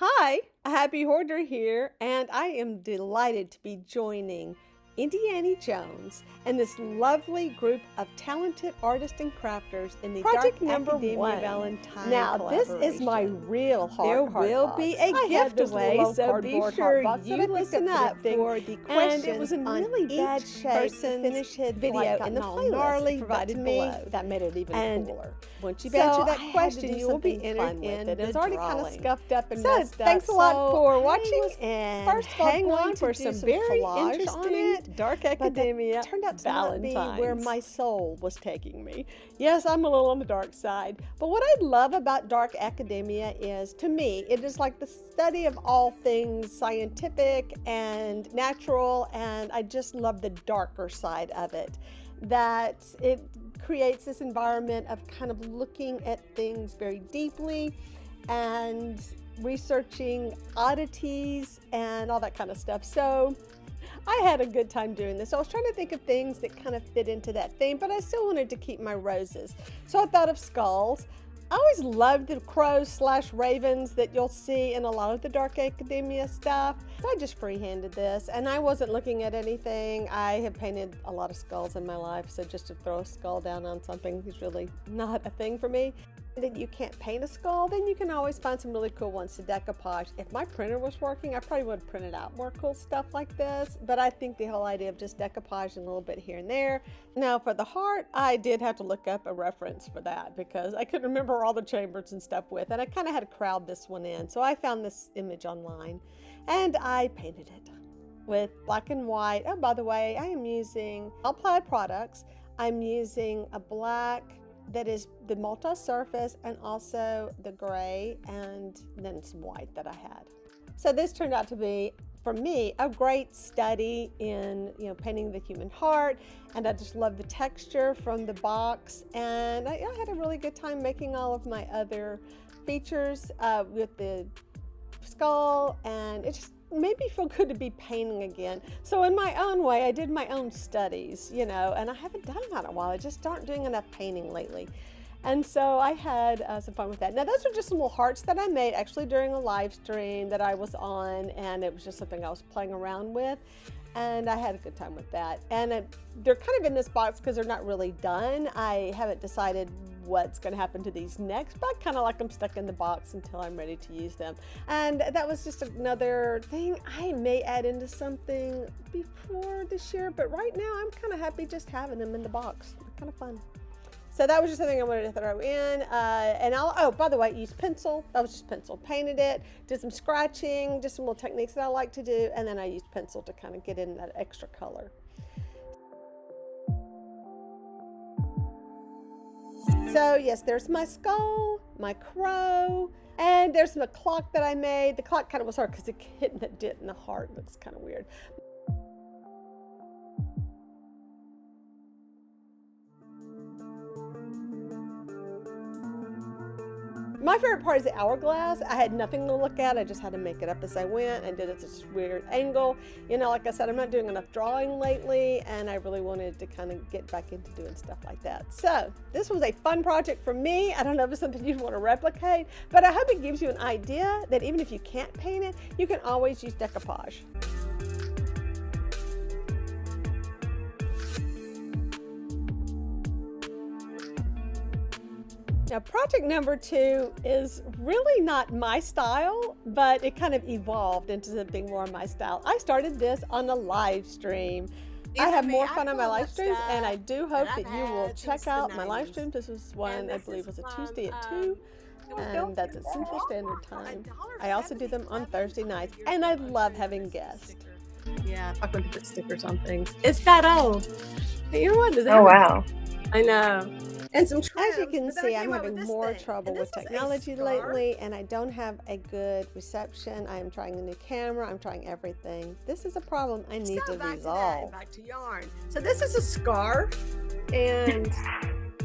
Hi, Happy Hoarder here, and I am delighted to be joining Indiana Jones and this lovely group of talented artists and crafters in the Project Number One Valentine Now, this is my real heart. There will be a giveaway, so be sure you listen up for the questions. And it was in really bad shape finished video in the playlist provided below. That made it even cooler. Once you answer that question, you will be entered in. It's already kind of scuffed up and messed up. Thanks a lot for watching, and first hang on for some very interesting dark academia. It turned out to not be where my soul was taking me. Yes, I'm a little on the dark side, but what I love about dark academia is, to me, it is like the study of all things scientific and natural, and I just love the darker side of it. That it creates this environment of kind of looking at things very deeply and researching oddities and all that kind of stuff. So I had a good time doing this. I was trying to think of things that kind of fit into that theme, but I still wanted to keep my roses. So I thought of skulls. I always loved the crows/ravens that you'll see in a lot of the dark academia stuff. So I just freehanded this, and I wasn't looking at anything. I have painted a lot of skulls in my life, so just to throw a skull down on something is really not a thing for me. That you can't paint a skull, then you can always find some really cool ones to decoupage. If my printer was working, I probably would have printed out more cool stuff like this, but I think the whole idea of just decoupaging a little bit here and there. Now for the heart, I did have to look up a reference for that because I couldn't remember all the chambers and stuff with, and I kind of had to crowd this one in. So I found this image online and I painted it with black and white. Oh, by the way, I am using all Plaid products. I'm using a black that is the multi-surface and also the gray, and then some white that I had. So this turned out to be, for me, a great study in painting the human heart, and I just love the texture from the box, and I had a really good time making all of my other features with the skull, and it just made me feel good to be painting again. So in my own way, I did my own studies, and I haven't done that in a while. I just aren't doing enough painting lately. And so I had some fun with that. Now those are just some little hearts that I made actually during a live stream that I was on, and it was just something I was playing around with. And I had a good time with that. And they're kind of in this box because they're not really done. I haven't decided what's going to happen to these next, but I kind of like them stuck in the box until I'm ready to use them. And that was just another thing I may add into something before this year, but right now I'm kind of happy just having them in the box. They're kind of fun. So that was just something I wanted to throw in. And oh, by the way, used pencil. That was just pencil. Painted it, did some scratching, just some little techniques that I like to do, and then I used pencil to kind of get in that extra color. So yes, there's my skull, my crow, and there's the clock that I made. The clock kind of was hard because it hitting the dent in the heart looks kind of weird. My favorite part is the hourglass. I had nothing to look at. I just had to make it up as I went and did it at this weird angle. Like I said, I'm not doing enough drawing lately, and I really wanted to kind of get back into doing stuff like that. So this was a fun project for me. I don't know if it's something you'd want to replicate, but I hope it gives you an idea that even if you can't paint it, you can always use decoupage. Now, project number 2 is really not my style, but it kind of evolved into something more my style. I started this on a live stream. I have more fun on my live streams, and I do hope that you will check out my live stream. This was one, I believe, was a Tuesday at 2, and that's at Central Standard Time. I also do them on Thursday nights, and I love having guests. Yeah, I want to put stickers on things. It's that old. You know what? Oh, wow. I know. And some trims. As you can see, I'm having more trouble with technology lately, and I don't have a good reception. I am trying a new camera. I'm trying everything. This is a problem I need to resolve. Back to yarn. So this is a scarf, and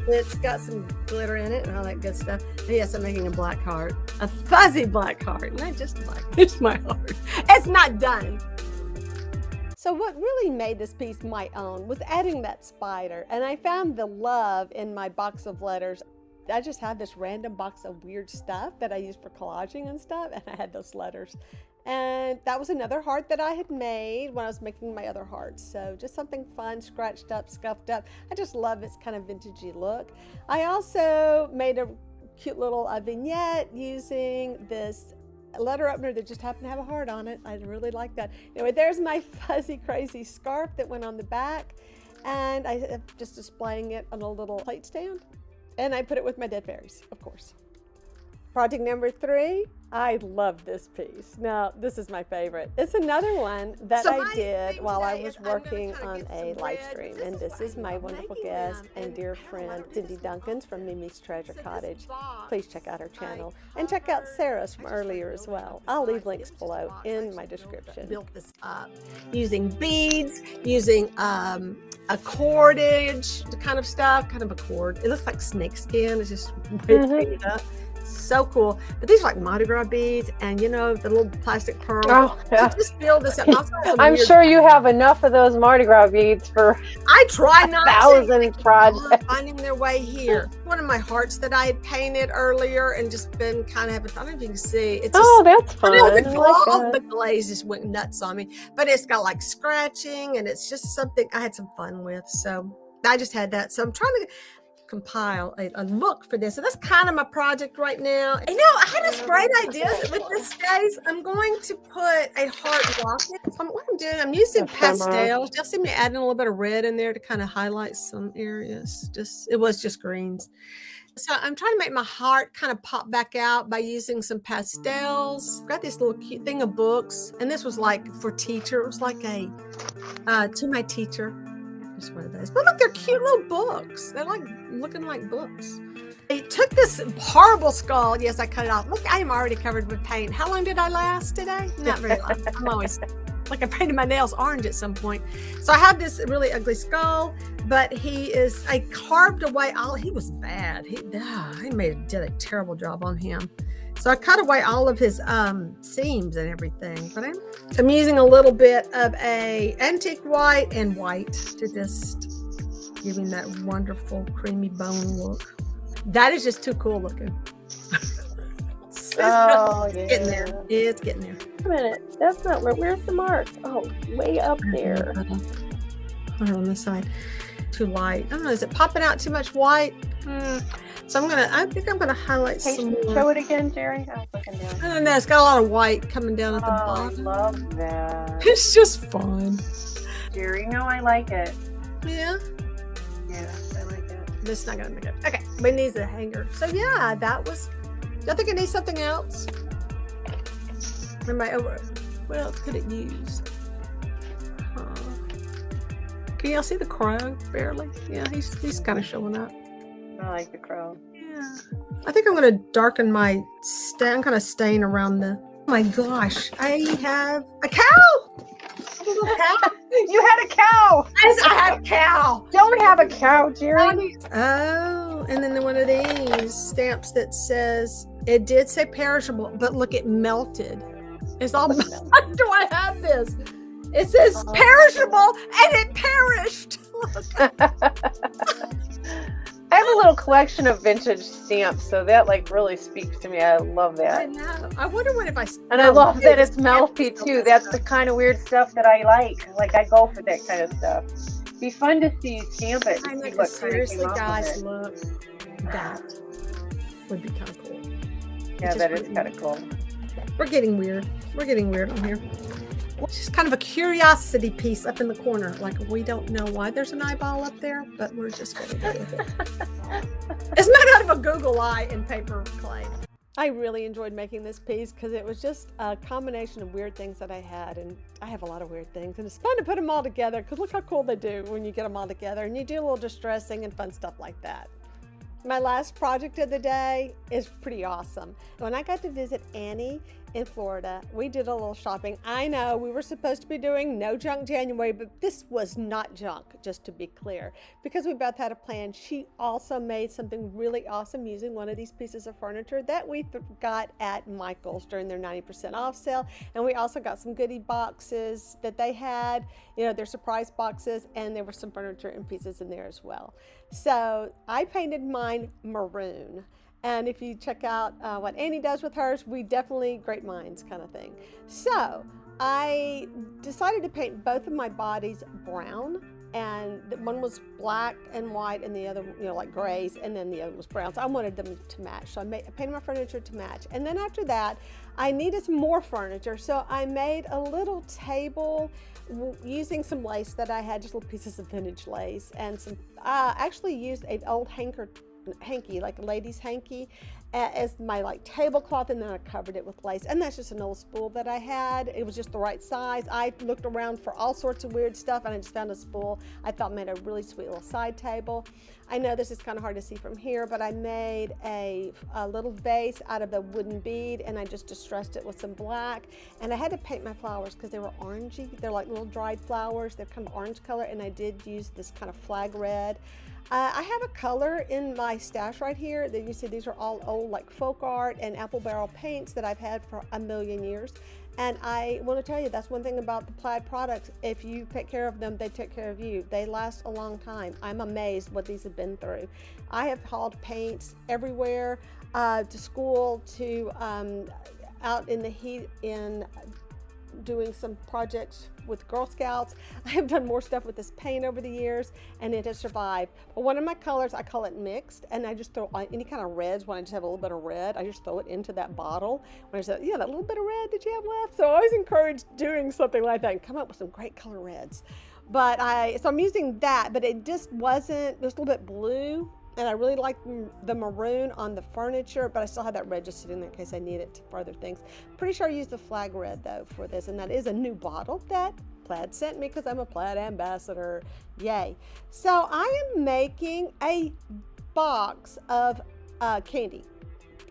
it's got some glitter in it and all that good stuff. And yes, I'm making a black heart, a fuzzy black heart, not just black. It's my heart. It's not done. So what really made this piece my own was adding that spider, and I found the love in my box of letters. I just had this random box of weird stuff that I use for collaging and stuff, and I had those letters. And that was another heart that I had made when I was making my other hearts. So just something fun, scratched up, scuffed up. I just love its kind of vintagey look. I also made a cute little vignette using this letter opener that just happened to have a heart on it. I really like that. Anyway, there's my fuzzy crazy scarf that went on the back, and I'm just displaying it on a little plate stand, and I put it with my dead fairies, of course. Project number 3, I love this piece. Now, this is my favorite. It's another one that I did while I was working on a live stream. And this is my wonderful guest and dear friend, Cindy Duncans from Mimi's Treasure Cottage. Please check out her channel and check out Sarah's from earlier as well. I'll leave links below in my description. Built this up using beads, using a cordage kind of stuff, kind of a cord. It looks like snakeskin. It's just painted up. So cool. But these are like Mardi Gras beads, and you know, the little plastic pearl. Oh, yeah. So just build this up. I'm sure you have enough of those Mardi Gras beads for I try not 1,000 projects. Finding their way here. One of my hearts that I had painted earlier and just been kind of having fun. I don't know if you can see. It's just, that's fun. The glaze just went nuts on me. But it's got like scratching, and it's just something I had some fun with. So I just had that. So I'm trying to compile a look for this. So that's kind of my project right now. You know, I had this great idea with this, guys. I'm going to put a heart rocket. What I'm doing, I'm using pastels. You'll see me adding a little bit of red in there to kind of highlight some areas. It was just greens. So I'm trying to make my heart kind of pop back out by using some pastels. Got this little cute thing of books, and this was like for teacher. It was like a to my teacher. Just one of those. But look, they're cute little books. They're like looking like books. I took this horrible skull. Yes, I cut it off. Look, I am already covered with paint. How long did I last today? Not very long. I'm always like I painted my nails orange at some point. So I have this really ugly skull, but I carved away all. He was bad. Did a terrible job on him. So I cut away all of his seams and everything. But I'm using a little bit of a antique white and white to just give him that wonderful creamy bone look. That is just too cool looking. It's getting there. It's getting there. Wait a minute. That's not where's the mark? Oh, way up there. Or on the side. Too light. I don't know. Is it popping out too much white? So I think I'm gonna highlight some more. Show it again, Geri. I was looking down. I don't know. It's got a lot of white coming down at the bottom. I love that. It's just fun. Geri, no, I like it. Yeah. Yeah, I like it. This is not gonna make it. Okay, we need a hanger. So yeah, that was. Do I think I need something else? What else could it use? Can y'all see the crow? Barely. Yeah, he's kind of showing up. I like the crow. Yeah. I think I'm going to darken my I'm kind of staying around the. Oh my gosh! I have a cow. A little cow. You had a cow. I had a cow. Don't have a cow, Geri. Oh, and then one of these stamps that says it did say perishable, but look, it melted. It's all. Do I have this? It says perishable, and it perished. I have a little collection of vintage stamps, so that like really speaks to me. I love that. I know. I wonder what if I. And I love that it's melty too. That's the kind of weird stuff that I like. Like I go for that kind of stuff. It'd be fun to see you stamp it. I know. What Seriously, kind of guys, look. That would be kind of cool. Yeah, that is kind of cool. We're getting weird. We're getting weird on here. It's just kind of a curiosity piece up in the corner. Like, we don't know why there's an eyeball up there, but we're just going to go with it. It's made out of a Google eye in paper clay. I really enjoyed making this piece because it was just a combination of weird things that I had, and I have a lot of weird things, and it's fun to put them all together because look how cool they do when you get them all together, and you do a little distressing and fun stuff like that. My last project of the day is pretty awesome. When I got to visit Annie in Florida. We did a little shopping. I know we were supposed to be doing no junk January, but this was not junk, just to be clear, because we both had a plan. She also made something really awesome using one of these pieces of furniture that we got at Michael's during their 90% off sale. And we also got some goodie boxes that they had, you know, their surprise boxes, and there were some furniture and pieces in there as well. So I painted mine maroon. And if you check out what Annie does with hers, we definitely great minds kind of thing. So I decided to paint both of my bodies brown, and one was black and white and the other, you know, like grays, and then the other was brown. So I wanted them to match. So I painted my furniture to match. And then after that, I needed some more furniture. So I made a little table using some lace that I had, just little pieces of vintage lace, and some, actually used an old hanky, like a lady's hanky, as my like tablecloth, and then I covered it with lace. And that's just an old spool that I had. It was just the right size. I looked around for all sorts of weird stuff, and I just found a spool I thought made a really sweet little side table. I know this is kind of hard to see from here, but I made a little vase out of a wooden bead, and I just distressed it with some black. And I had to paint my flowers because they were orangey. They're like little dried flowers. They're kind of orange color, and I did use this kind of flag red. I have a color in my stash right here that you see. These are all old like folk art and apple barrel paints that I've had for a million years. And I want to tell you, that's one thing about the Plaid products. If you take care of them, they take care of you. They last a long time. I'm amazed what these have been through. I have hauled paints everywhere, to school, to out in the heat in doing some projects with Girl Scouts. I have done more stuff with this paint over the years, and it has survived. But one of my colors, I call it mixed, and I just throw any kind of reds. When I just have a little bit of red, I just throw it into that bottle. When I say, yeah, that little bit of red that you have left. So I always encourage doing something like that and come up with some great color reds. But so I'm using that, but it just wasn't, it was a little bit blue. And I really like the maroon on the furniture, but I still have that red just sitting there in case I need it for other things. Pretty sure I used the flag red though for this, and that is a new bottle that Plaid sent me because I'm a Plaid ambassador. Yay. So I am making a box of candy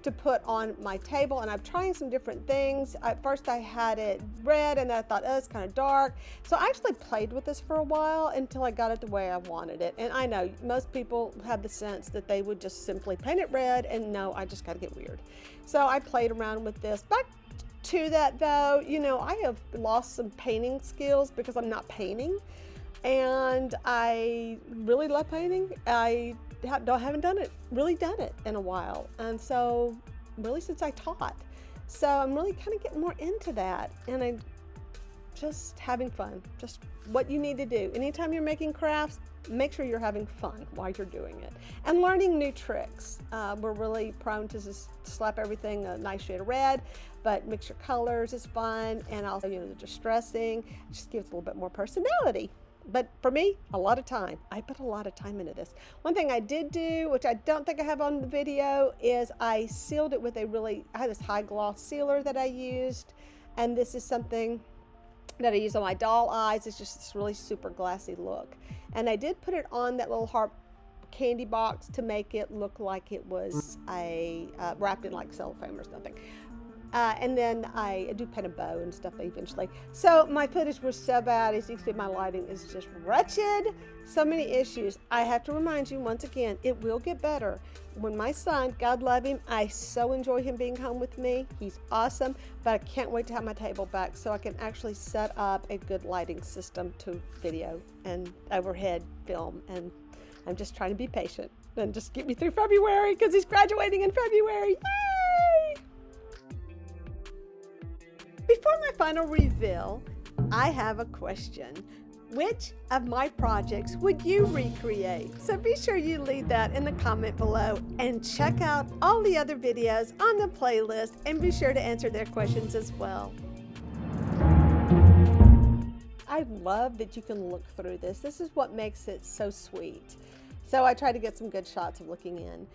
to put on my table, and I'm trying some different things. At first I had it red, and I thought, oh, it's kind of dark. So I actually played with this for a while until I got it the way I wanted it. And I know most people have the sense that they would just simply paint it red, and no, I just got to get weird. So I played around with this. Back to that though, you know, I have lost some painting skills because I'm not painting, and I really love painting. I haven't done it in a while, and so really since I taught, so I'm really kind of getting more into that, and I'm just having fun. Just what you need to do anytime you're making crafts, make sure you're having fun while you're doing it and learning new tricks. We're really prone to just slap everything a nice shade of red, but mix your colors is fun, and also, you know, the distressing just gives a little bit more personality. But for me, a lot of time. I put a lot of time into this. One thing I did do, which I don't think I have on the video, is I sealed it with I had this high gloss sealer that I used. And this is something that I use on my doll eyes. It's just this really super glassy look. And I did put it on that little heart candy box to make it look like it was wrapped in like cellophane or something. And then I do paint a bow and stuff eventually. So my footage was so bad. As you can see, my lighting is just wretched. So many issues. I have to remind you once again, it will get better. When my son, God love him, I so enjoy him being home with me. He's awesome, but I can't wait to have my table back so I can actually set up a good lighting system to video and overhead film. And I'm just trying to be patient and just get me through February because he's graduating in February. Yay! Before my final reveal, I have a question. Which of my projects would you recreate? So be sure you leave that in the comment below and check out all the other videos on the playlist and be sure to answer their questions as well. I love that you can look through this. This is what makes it so sweet. So I try to get some good shots of looking in.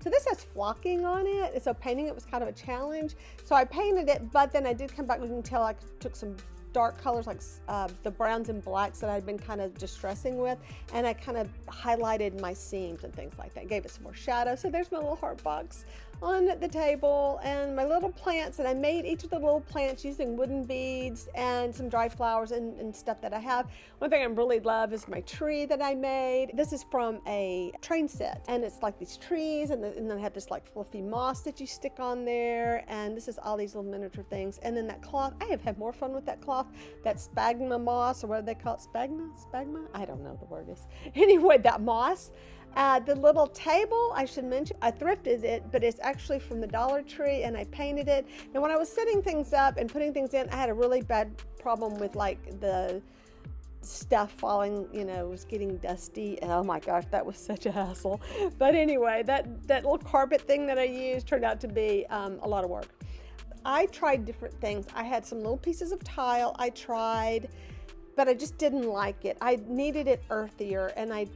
So this has flocking on it, so painting it was kind of a challenge. So I painted it, but then I did come back, you can tell I took some dark colors like the browns and blacks that I'd been kind of distressing with, and I kind of highlighted my seams and things like that, gave it some more shadow. So there's my little heart box on the table, and my little plants, and I made each of the little plants using wooden beads and some dried flowers and stuff that I have. One thing I really love is my tree that I made. This is from a train set, and it's like these trees, and then I have this like fluffy moss that you stick on there, and this is all these little miniature things. And then that cloth, I have had more fun with that cloth, that sphagnum moss, or what do they call it, sphagnum? I don't know the word is. Anyway, that moss. The little table, I should mention, I thrifted it, but it's actually from the Dollar Tree, and I painted it. And when I was setting things up and putting things in, I had a really bad problem with like the stuff falling, you know, it was getting dusty. Oh my gosh, that was such a hassle. But anyway, that little carpet thing that I used turned out to be a lot of work. I tried different things. I had some little pieces of tile I tried, but I just didn't like it. I needed it earthier, and I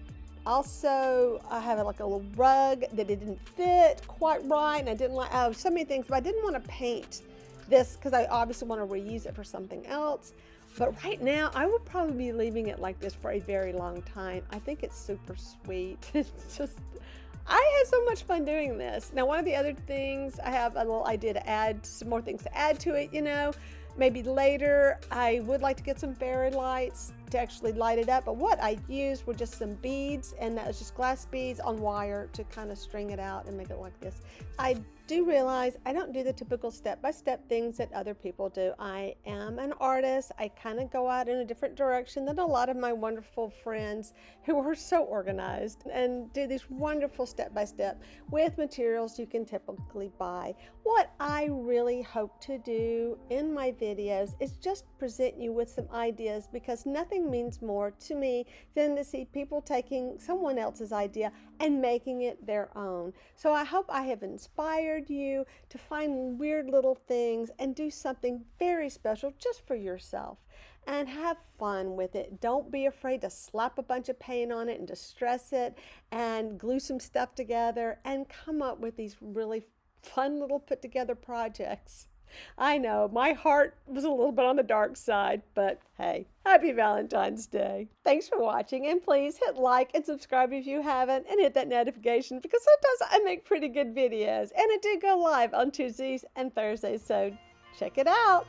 have like a little rug that it didn't fit quite right, and I didn't like so many things, but I didn't want to paint this because I obviously want to reuse it for something else. But right now, I will probably be leaving it like this for a very long time. I think it's super sweet. It's just, I had so much fun doing this. Now, one of the other things, I have a little idea to add some more things to add to it, you know. Maybe later, I would like to get some fairy lights to actually light it up. But what I used were just some beads, and that was just glass beads on wire to kind of string it out and make it like this. I do realize I don't do the typical step-by-step things that other people do. I am an artist. I kind of go out in a different direction than a lot of my wonderful friends who are so organized and do these wonderful step-by-step with materials you can typically buy. What I really hope to do in my videos is just present you with some ideas, because nothing means more to me than to see people taking someone else's idea and making it their own. So I hope I have inspired you to find weird little things and do something very special just for yourself and have fun with it. Don't be afraid to slap a bunch of paint on it and distress it and glue some stuff together and come up with these really fun little put together projects. I know my heart was a little bit on the dark side, but hey, happy Valentine's Day. Thanks for watching, and please hit like and subscribe if you haven't, and hit that notification, because sometimes I make pretty good videos, and I do go live on Tuesdays and Thursdays, so check it out.